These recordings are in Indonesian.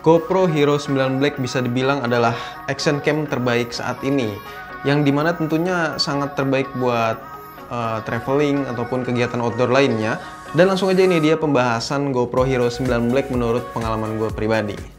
GoPro Hero 9 Black bisa dibilang adalah action cam terbaik saat ini, yang dimana tentunya sangat terbaik buat traveling ataupun kegiatan outdoor lainnya. Dan langsung aja ini dia pembahasan GoPro Hero 9 Black menurut pengalaman gue pribadi.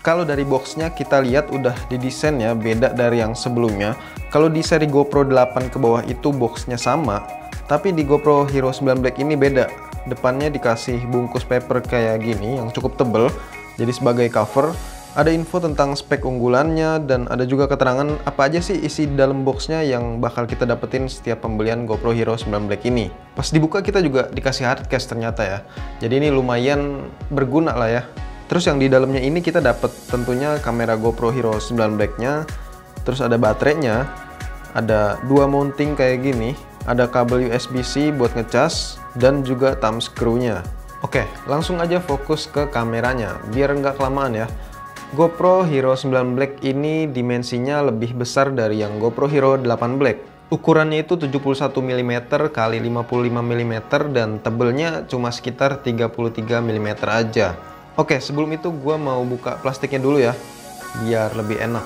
Kalau dari boxnya kita lihat udah didesain ya, beda dari yang sebelumnya. Kalau di seri GoPro 8 ke bawah itu boxnya sama, tapi di GoPro Hero 9 Black ini beda. Depannya dikasih bungkus paper kayak gini yang cukup tebel, jadi sebagai cover. Ada info tentang spek unggulannya dan ada juga keterangan apa aja sih isi dalam boxnya yang bakal kita dapetin setiap pembelian GoPro Hero 9 Black ini. Pas dibuka kita juga dikasih hardcase ternyata ya, jadi ini lumayan berguna lah ya. Terus yang di dalamnya ini kita dapat tentunya kamera GoPro Hero 9 Black-nya, terus ada baterainya, ada dua mounting kayak gini, ada kabel USB-C buat ngecas, dan juga thumb screw-nya. Oke, langsung aja fokus ke kameranya, biar nggak kelamaan ya. GoPro Hero 9 Black ini dimensinya lebih besar dari yang GoPro Hero 8 Black. Ukurannya itu 71 mm x 55 mm dan tebelnya cuma sekitar 33 mm aja. Oke, sebelum itu gue mau buka plastiknya dulu ya, biar lebih enak.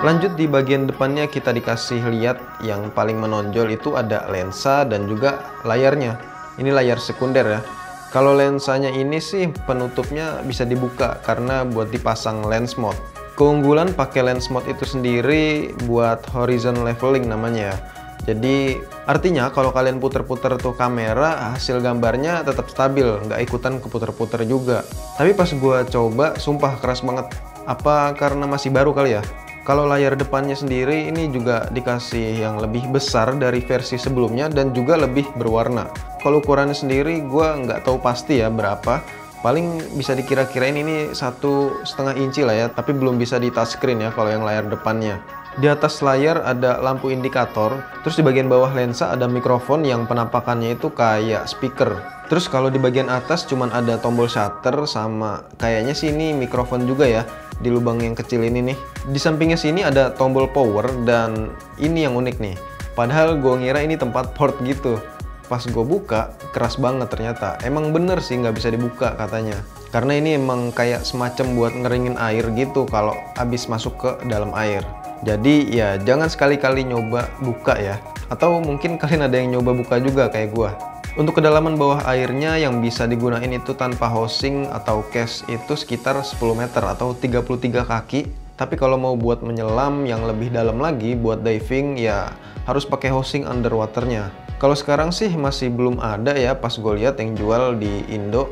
Lanjut di bagian depannya kita dikasih lihat yang paling menonjol itu ada lensa dan juga layarnya. Ini layar sekunder ya. Kalau lensanya ini sih penutupnya bisa dibuka karena buat dipasang lens mode. Keunggulan pakai lens mode itu sendiri buat horizon leveling namanya ya. Jadi artinya kalau kalian puter-puter tuh kamera, hasil gambarnya tetap stabil, nggak ikutan keputer-puter juga. Tapi pas gua coba, sumpah keras banget. Apa karena masih baru kali ya? Kalau layar depannya sendiri ini juga dikasih yang lebih besar dari versi sebelumnya dan juga lebih berwarna. Kalau ukurannya sendiri gua nggak tahu pasti ya berapa. Paling bisa dikira-kirain ini 1,5 inci lah ya, tapi belum bisa di touchscreen ya kalau yang layar depannya. Di atas layar ada lampu indikator, terus di bagian bawah lensa ada mikrofon yang penampakannya itu kayak speaker. Terus kalau di bagian atas cuman ada tombol shutter sama kayaknya sih ini mikrofon juga ya, di lubang yang kecil ini nih. Di sampingnya sini ada tombol power dan ini yang unik nih. Padahal gue ngira ini tempat port gitu. Pas gue buka, keras banget ternyata. Emang bener sih nggak bisa dibuka katanya. Karena ini emang kayak semacam buat ngeringin air gitu kalau habis masuk ke dalam air. Jadi ya jangan sekali-kali nyoba buka ya. Atau mungkin kalian ada yang nyoba buka juga kayak gua. Untuk kedalaman bawah airnya yang bisa digunain itu tanpa housing atau case itu sekitar 10 meter atau 33 kaki. Tapi kalau mau buat menyelam yang lebih dalam lagi buat diving ya harus pakai housing underwaternya. Kalau sekarang sih masih belum ada ya, pas gue lihat yang jual di Indo.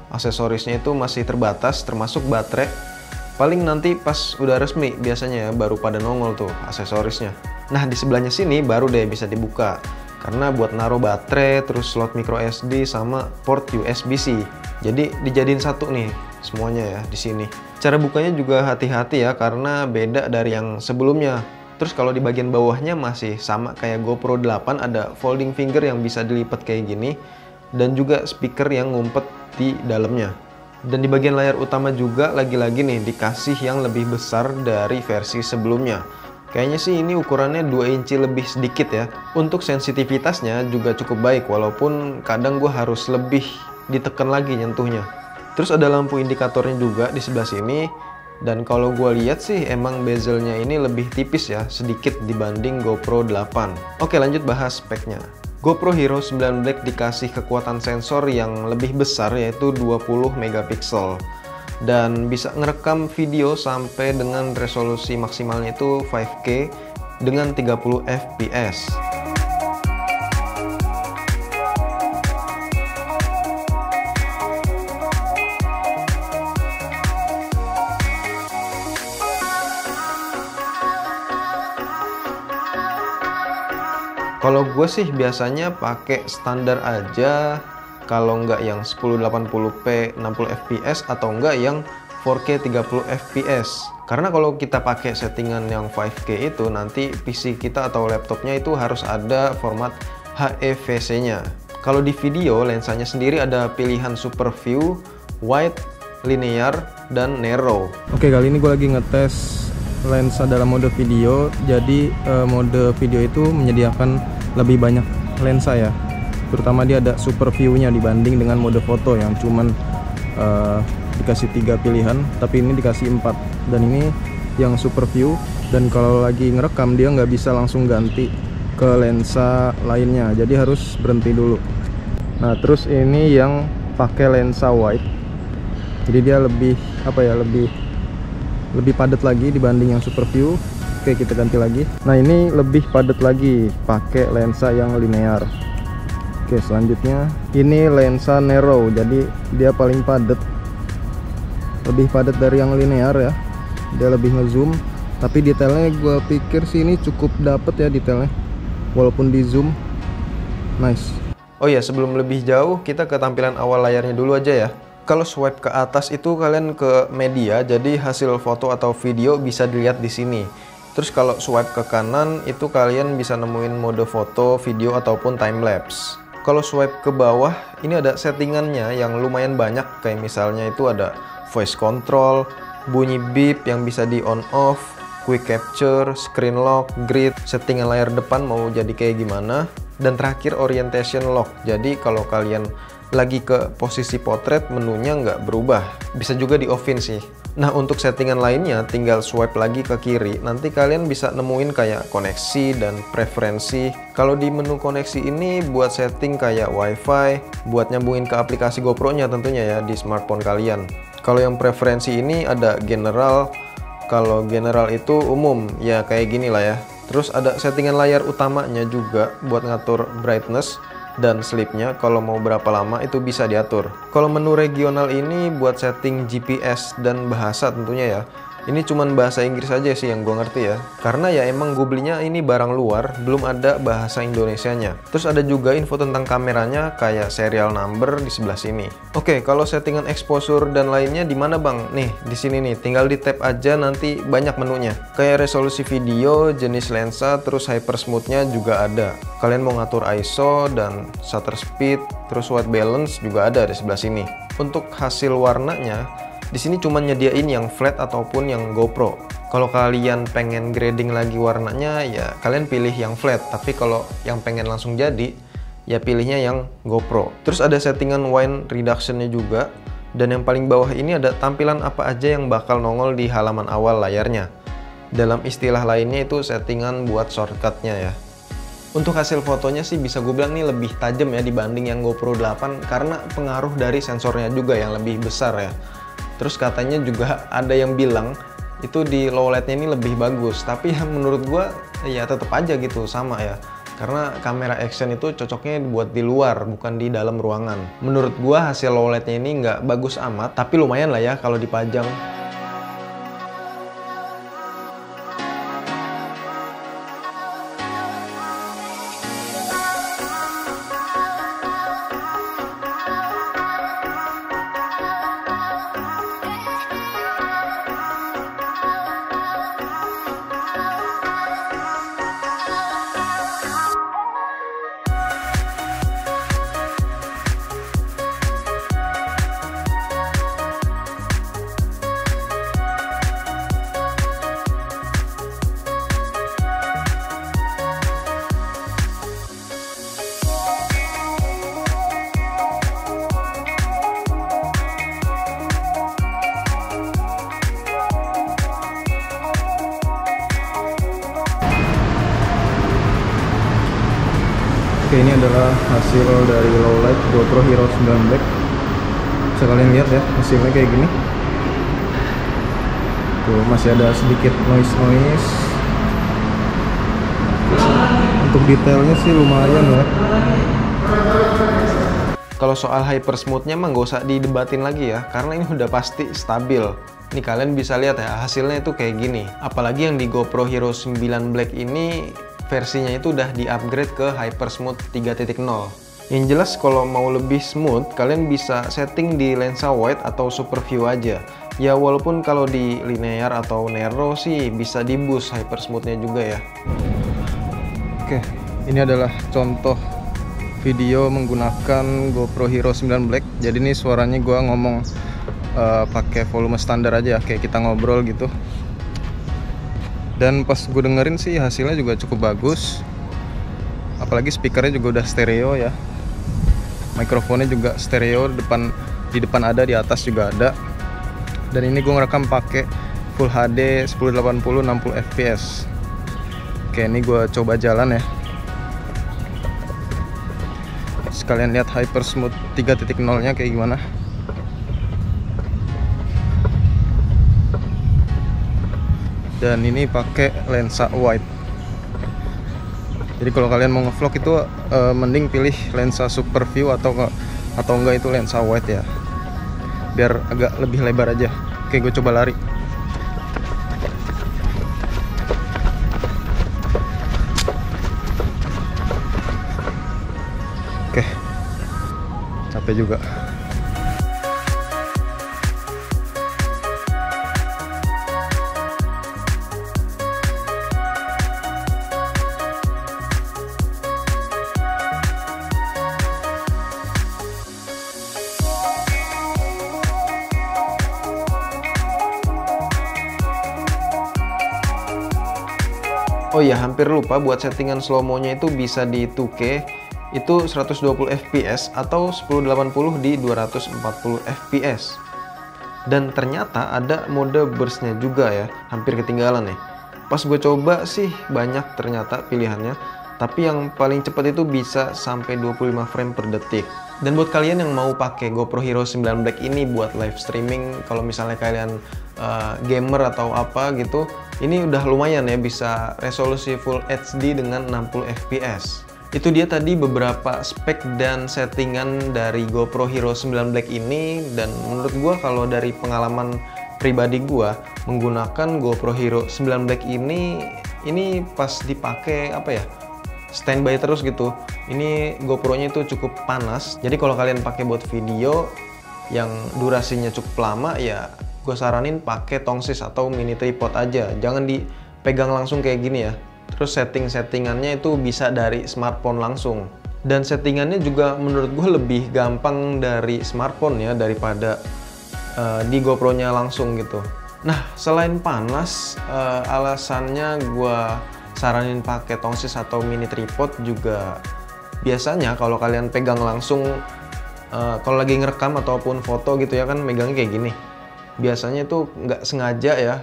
Aksesorisnya itu masih terbatas termasuk baterai. Paling nanti pas udah resmi biasanya ya baru pada nongol tuh aksesorisnya. Nah di sebelahnya sini baru deh bisa dibuka. Karena buat naruh baterai, terus slot micro SD sama port USB-C. Jadi dijadiin satu nih semuanya ya di sini. Cara bukanya juga hati-hati ya karena beda dari yang sebelumnya. Terus kalau di bagian bawahnya masih sama kayak GoPro 8, ada folding finger yang bisa dilipat kayak gini. Dan juga speaker yang ngumpet di dalamnya. Dan di bagian layar utama juga lagi-lagi nih dikasih yang lebih besar dari versi sebelumnya. Kayaknya sih ini ukurannya 2 inci lebih sedikit ya. Untuk sensitivitasnya juga cukup baik walaupun kadang gue harus lebih ditekan lagi nyentuhnya. Terus ada lampu indikatornya juga di sebelah sini. Dan kalau gue lihat sih emang bezelnya ini lebih tipis ya, sedikit dibanding GoPro 8. Oke lanjut bahas speknya. GoPro Hero 9 Black dikasih kekuatan sensor yang lebih besar yaitu 20 megapiksel dan bisa ngerekam video sampai dengan resolusi maksimalnya itu 5K dengan 30 fps. Kalau gue sih biasanya pakai standar aja, kalau nggak yang 1080p 60 fps atau nggak yang 4K 30 fps. Karena kalau kita pakai settingan yang 5K itu nanti PC kita atau laptopnya itu harus ada format HEVC-nya. Kalau di video lensanya sendiri ada pilihan Super View, Wide, linear, dan narrow. Oke, kali ini gue lagi ngetes lensa dalam mode video. Jadi mode video itu menyediakan lebih banyak lensa ya. Terutama dia ada super view-nya dibanding dengan mode foto yang cuman dikasih 3 pilihan, tapi ini dikasih 4. Dan ini yang super view, dan kalau lagi ngerekam dia nggak bisa langsung ganti ke lensa lainnya, jadi harus berhenti dulu. Nah, terus ini yang pakai lensa wide. Jadi dia lebih lebih padat lagi dibanding yang super view. Oke, kita ganti lagi. Nah, ini lebih padat lagi pakai lensa yang linear. Oke, selanjutnya ini lensa narrow, jadi dia paling padat, lebih padat dari yang linear ya. Dia lebih ngezoom, tapi detailnya gue pikir sih ini cukup dapet ya detailnya, walaupun di zoom. Nice. Oh ya, sebelum lebih jauh kita ke tampilan awal layarnya dulu aja ya. Kalau swipe ke atas itu kalian ke media, jadi hasil foto atau video bisa dilihat di sini. Terus kalau swipe ke kanan itu kalian bisa nemuin mode foto, video ataupun time lapse. Kalau swipe ke bawah ini ada settingannya yang lumayan banyak, kayak misalnya itu ada voice control, bunyi beep yang bisa di on off, quick capture, screen lock, grid, settingan layar depan mau jadi kayak gimana, dan terakhir orientation lock. Jadi kalau kalian lagi ke posisi potret, menunya nggak berubah, bisa juga di off-in sih. Nah, untuk settingan lainnya tinggal swipe lagi ke kiri, nanti kalian bisa nemuin kayak koneksi dan preferensi. Kalau di menu koneksi ini buat setting kayak wifi, buat nyambungin ke aplikasi GoPro-nya tentunya ya di smartphone kalian. Kalau yang preferensi ini ada general, kalau general itu umum, ya kayak gini lah ya. Terus ada settingan layar utamanya juga buat ngatur brightness dan sleep-nya, kalau mau berapa lama itu bisa diatur. Kalau menu regional ini buat setting GPS dan bahasa tentunya ya. Ini cuman bahasa Inggris aja sih yang gue ngerti ya. Karena ya emang gue belinya ini barang luar, belum ada bahasa Indonesianya. Terus ada juga info tentang kameranya kayak serial number di sebelah sini. Oke, kalau settingan exposure dan lainnya di mana bang? Nih, di sini nih, tinggal di tap aja nanti banyak menunya. Kayak resolusi video, jenis lensa, terus hyper smooth-nya juga ada. Kalian mau ngatur ISO dan shutter speed, terus white balance juga ada di sebelah sini. Untuk hasil warnanya, di sini cuma nyediain yang flat ataupun yang GoPro. Kalau kalian pengen grading lagi warnanya, ya kalian pilih yang flat. Tapi kalau yang pengen langsung jadi, ya pilihnya yang GoPro. Terus ada settingan wind reduction-nya juga. Dan yang paling bawah ini ada tampilan apa aja yang bakal nongol di halaman awal layarnya. Dalam istilah lainnya itu settingan buat shortcut-nya ya. Untuk hasil fotonya sih bisa gue bilang nih lebih tajam ya dibanding yang GoPro 8, karena pengaruh dari sensornya juga yang lebih besar ya. Terus katanya juga ada yang bilang itu di low light-nya ini lebih bagus, tapi ya menurut gua ya tetap aja gitu sama ya. Karena kamera action itu cocoknya buat di luar, bukan di dalam ruangan. Menurut gua hasil low light-nya ini nggak bagus amat, tapi lumayan lah ya kalau dipajang. Oke, ini adalah hasil dari low light GoPro Hero 9 Black. Bisa kalian lihat ya, hasilnya kayak gini. Tuh, masih ada sedikit noise. Untuk detailnya sih lumayan ya. Kalau soal hyper smooth-nya mah nggak usah didebatin lagi ya, karena ini udah pasti stabil. Nih kalian bisa lihat ya, hasilnya itu kayak gini. Apalagi yang di GoPro Hero 9 Black ini versinya itu udah di-upgrade ke Hyper Smooth 3.0. Yang jelas kalau mau lebih smooth, kalian bisa setting di lensa wide atau super view aja. Ya walaupun kalau di linear atau narrow sih bisa di boost hyper smooth-nya juga ya. Oke, ini adalah contoh video menggunakan GoPro Hero 9 Black. Jadi ini suaranya gua ngomong pakai volume standar aja, kayak kita ngobrol gitu. Dan pas gue dengerin sih hasilnya juga cukup bagus, apalagi speakernya juga udah stereo ya, mikrofonnya juga stereo, di depan ada, di atas juga ada. Dan ini gue ngerekam pakai Full HD 1080 60 fps. Oke, ini gue coba jalan ya, sekalian lihat Hypersmooth 3.0 nya kayak gimana. Dan ini pakai lensa wide. Jadi kalau kalian mau ngevlog itu mending pilih lensa super view atau enggak itu lensa wide ya, biar agak lebih lebar aja. Oke, gue coba lari. Oke, capek juga. Oh iya, hampir lupa, buat settingan slow-mo-nya itu bisa di 2K, itu 120 fps atau 1080 di 240 fps. Dan ternyata ada mode burst-nya juga ya, hampir ketinggalan nih. Pas gue coba sih banyak ternyata pilihannya, tapi yang paling cepat itu bisa sampai 25 frame per detik. Dan buat kalian yang mau pakai GoPro Hero 9 Black ini buat live streaming, kalau misalnya kalian gamer atau apa gitu, ini udah lumayan ya, bisa resolusi Full HD dengan 60 fps. Itu dia tadi beberapa spek dan settingan dari GoPro Hero 9 Black ini. Dan menurut gua, kalau dari pengalaman pribadi gua menggunakan GoPro Hero 9 Black ini pas dipakai apa ya, standby terus gitu. Ini GoPro-nya itu cukup panas. Jadi kalau kalian pakai buat video yang durasinya cukup lama ya, gue saranin pakai tongsis atau mini tripod aja. Jangan dipegang langsung kayak gini ya. Terus settingannya itu bisa dari smartphone langsung. Dan settingannya juga menurut gue lebih gampang dari smartphone ya, daripada di GoPro-nya langsung gitu. Nah, selain panas, alasannya gue saranin pakai tongsis atau mini tripod juga, biasanya kalau kalian pegang langsung, kalau lagi ngerekam ataupun foto gitu ya kan, megangnya kayak gini. Biasanya itu nggak sengaja ya,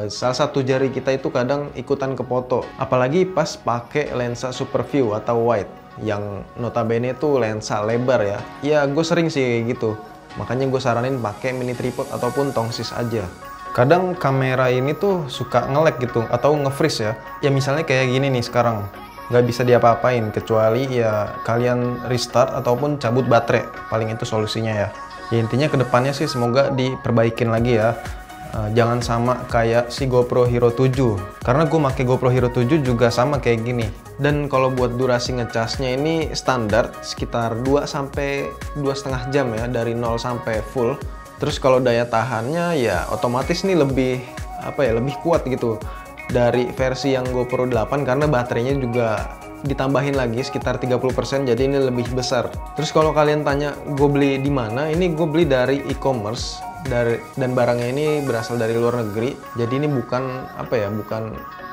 salah satu jari kita itu kadang ikutan kepoto. Apalagi pas pakai lensa super view atau wide, yang notabene itu lensa lebar ya. Ya gue sering sih gitu, makanya gue saranin pakai mini tripod ataupun tongsis aja. Kadang kamera ini tuh suka nge-lag gitu atau nge-freeze ya. Ya misalnya kayak gini nih sekarang, nggak bisa diapa-apain kecuali ya kalian restart ataupun cabut baterai. Paling itu solusinya ya. Ya intinya kedepannya sih semoga diperbaikin lagi ya. Jangan sama kayak si GoPro Hero 7. Karena gue pakai GoPro Hero 7 juga sama kayak gini. Dan kalau buat durasi ngecasnya ini standar sekitar 2-2,5 jam ya, dari 0 sampai full. Terus kalau daya tahannya ya otomatis nih lebih lebih kuat gitu dari versi yang GoPro 8, karena baterainya juga ditambahin lagi sekitar 30%, jadi ini lebih besar. Terus kalau kalian tanya gue beli di mana, ini gue beli dari e-commerce, dan barangnya ini berasal dari luar negeri. Jadi ini bukan bukan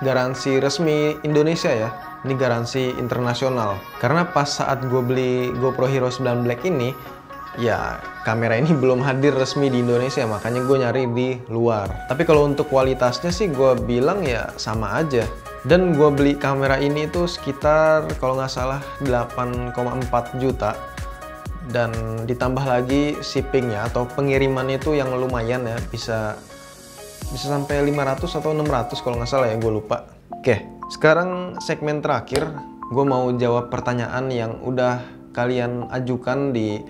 garansi resmi Indonesia ya, ini garansi internasional. Karena pas saat gue beli GoPro Hero 9 Black ini, ya kamera ini belum hadir resmi di Indonesia, makanya gue nyari di luar. Tapi kalau untuk kualitasnya sih gue bilang ya sama aja. Dan gue beli kamera ini tuh sekitar kalau nggak salah 8,4 juta. Dan ditambah lagi shippingnya atau pengirimannya itu yang lumayan ya, bisa sampai 500 atau 600 kalau nggak salah ya, gue lupa. Oke, sekarang segmen terakhir, gue mau jawab pertanyaan yang udah kalian ajukan di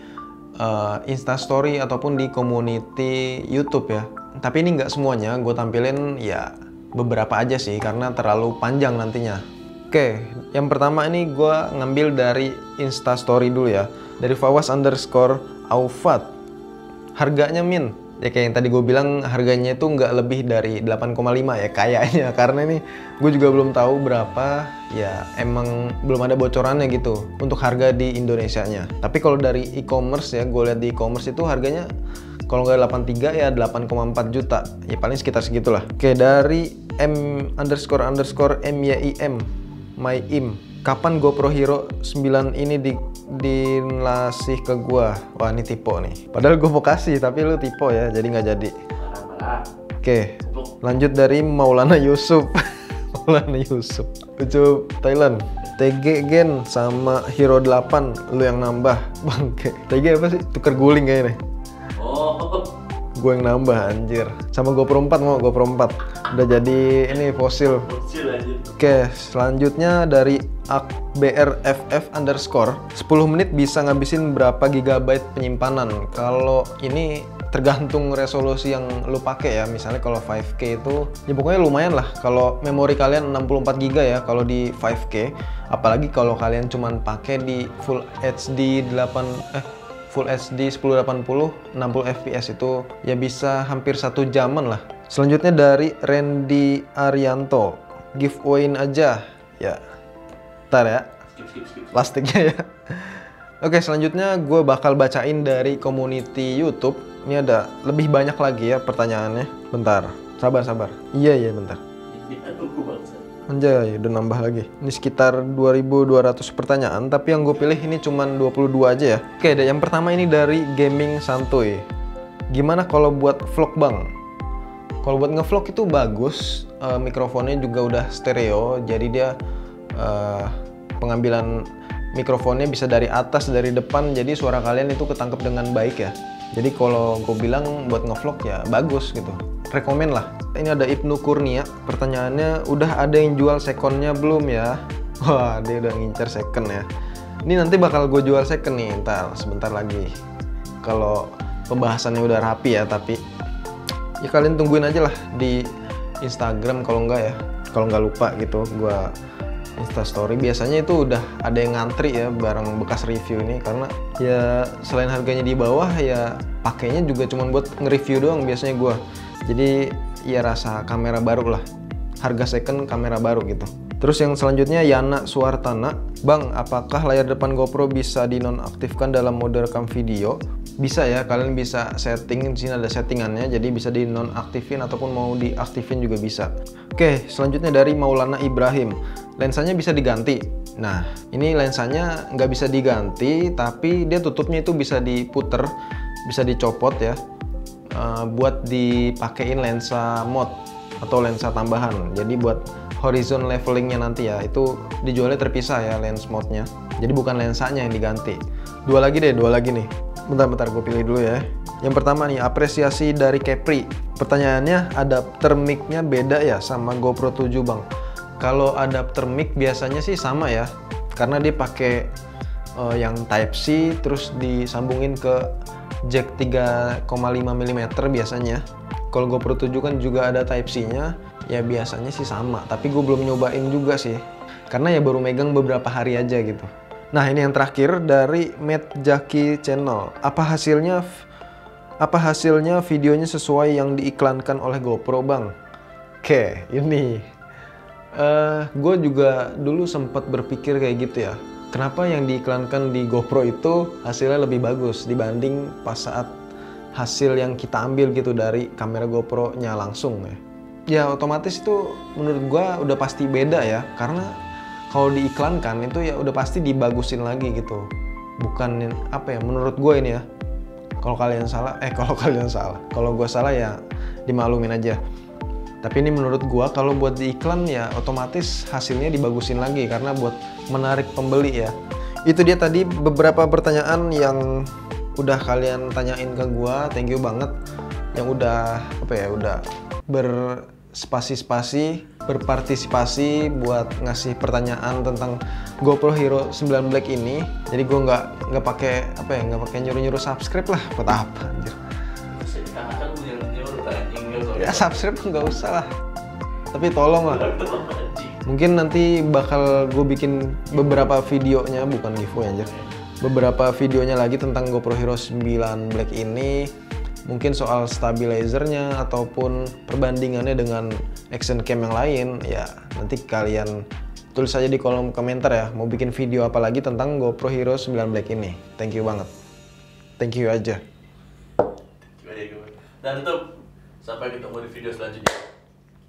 Instastory ataupun di community YouTube ya. Tapi ini nggak semuanya, gue tampilin ya beberapa aja sih karena terlalu panjang nantinya. Oke, yang pertama ini gue ngambil dari Instastory dulu ya, dari Fawas_Aufat. Harganya Min, ya kayak yang tadi gue bilang, harganya itu nggak lebih dari 8,5 ya kayaknya, karena ini gue juga belum tahu berapa ya, emang belum ada bocorannya gitu untuk harga di Indonesianya. Tapi kalau dari e-commerce ya, gue lihat di e-commerce itu harganya Kalau nggak 83 ya 8,4 juta. Ya paling sekitar segitulah. Oke, dari M__MYIM MyIM. Kapan GoPro Hero 9 ini dinasih ke gua? Wah, ini tipe nih. Padahal gua mau kasih tapi lu tipe ya, jadi nggak jadi. Oke, lanjut dari Maulana Yusuf. Maulana Yusuf. Ucup Thailand. TG Gen sama Hero 8 lu yang nambah. Bangke. TG apa sih? Tuker guling kayaknya nih. Oh. Gue yang nambah anjir. Sama GoPro 4 mau GoPro 4. Udah jadi ini fosil. Oke, selanjutnya dari BRFF_. 10 menit bisa ngabisin berapa gigabyte penyimpanan? Kalau ini tergantung resolusi yang lu pakai ya. Misalnya kalau 5K itu ya pokoknya lumayan lah. Kalau memori kalian 64 GB ya kalau di 5K, apalagi kalau kalian cuman pakai di Full HD 1080 60 fps itu ya bisa hampir 1 jaman lah. Selanjutnya dari Randy Arianto, giveawayin aja ya. Ntar ya, plastiknya ya. Oke, selanjutnya gue bakal bacain dari community YouTube. Ini ada lebih banyak lagi ya pertanyaannya. Bentar, sabar. Iya, bentar. Anjay, udah nambah lagi. Ini sekitar 2200 pertanyaan, tapi yang gue pilih ini cuman 22 aja ya. Oke, yang pertama ini dari Gaming Santuy. Gimana kalau buat vlog bang? Kalau buat ngevlog itu bagus, mikrofonnya juga udah stereo, jadi dia pengambilan mikrofonnya bisa dari atas, dari depan, jadi suara kalian itu ketangkep dengan baik ya. Jadi kalau gue bilang buat ngevlog ya bagus gitu, rekomen lah. Ini ada Ibnu Kurnia, pertanyaannya udah ada yang jual secondnya belum ya? Wah, dia udah ngincer second ya. Ini nanti bakal gue jual second nih, ntar sebentar lagi. Kalau pembahasannya udah rapi ya, tapi ya kalian tungguin aja lah di Instagram kalau enggak ya. Kalau nggak lupa gitu, gue Instastory biasanya itu udah ada yang ngantri ya barang bekas review ini, karena ya selain harganya di bawah ya pakainya juga cuma buat nge-review doang biasanya gue. Jadi ya rasa kamera baru lah, harga second kamera baru gitu. Terus yang selanjutnya Yana Suartana, bang apakah layar depan GoPro bisa dinonaktifkan dalam mode rekam video? Bisa ya, kalian bisa setting, di sini ada settingannya, jadi bisa dinonaktifin ataupun mau diaktifin juga bisa. Oke, selanjutnya dari Maulana Ibrahim, lensanya bisa diganti. Nah, ini lensanya nggak bisa diganti, tapi dia tutupnya itu bisa diputer, bisa dicopot ya, buat dipakein lensa mod atau lensa tambahan. Jadi buat horizon levelingnya nanti ya, itu dijualnya terpisah ya lens modnya. Jadi bukan lensanya yang diganti. Dua lagi nih. Bentar, gue pilih dulu ya. Yang pertama nih, apresiasi dari Kepri. Pertanyaannya, adapter mic-nya beda ya sama GoPro 7 bang? Kalau adapter mic biasanya sih sama ya, karena dia pakai yang Type C, terus disambungin ke jack 3,5 mm biasanya. Kalau GoPro 7 kan juga ada Type C-nya, ya biasanya sih sama. Tapi gue belum nyobain juga sih, karena ya baru megang beberapa hari aja gitu. Nah, ini yang terakhir dari Matt Jaki Channel. Apa hasilnya videonya sesuai yang diiklankan oleh GoPro bang? Oke, ini gue juga dulu sempat berpikir kayak gitu ya. Kenapa yang diiklankan di GoPro itu hasilnya lebih bagus dibanding pas saat hasil yang kita ambil gitu dari kamera GoPro-nya langsung ya? Ya otomatis itu menurut gue udah pasti beda ya, karena kalau diiklankan itu ya udah pasti dibagusin lagi gitu. Bukan apa ya, menurut gue ini ya. Kalau gue salah ya dimaklumin aja. Tapi ini menurut gue kalau buat diiklan ya otomatis hasilnya dibagusin lagi karena buat menarik pembeli ya. Itu dia tadi beberapa pertanyaan yang udah kalian tanyain ke gue. Thank you banget yang udah berpartisipasi buat ngasih pertanyaan tentang GoPro Hero 9 Black ini. Jadi gue nggak pakai nyuruh subscribe lah, buat apa anjir. Ya subscribe nggak usah lah, tapi tolong lah. Mungkin nanti bakal gue bikin beberapa videonya, bukan giveaway anjir, beberapa videonya lagi tentang GoPro Hero 9 Black ini. Mungkin soal stabilizernya ataupun perbandingannya dengan action cam yang lain ya, nanti kalian tulis aja di kolom komentar ya mau bikin video apa lagi tentang GoPro Hero 9 Black ini. Thank you banget, thank you aja. Dan tutup. Sampai ketemu di video selanjutnya.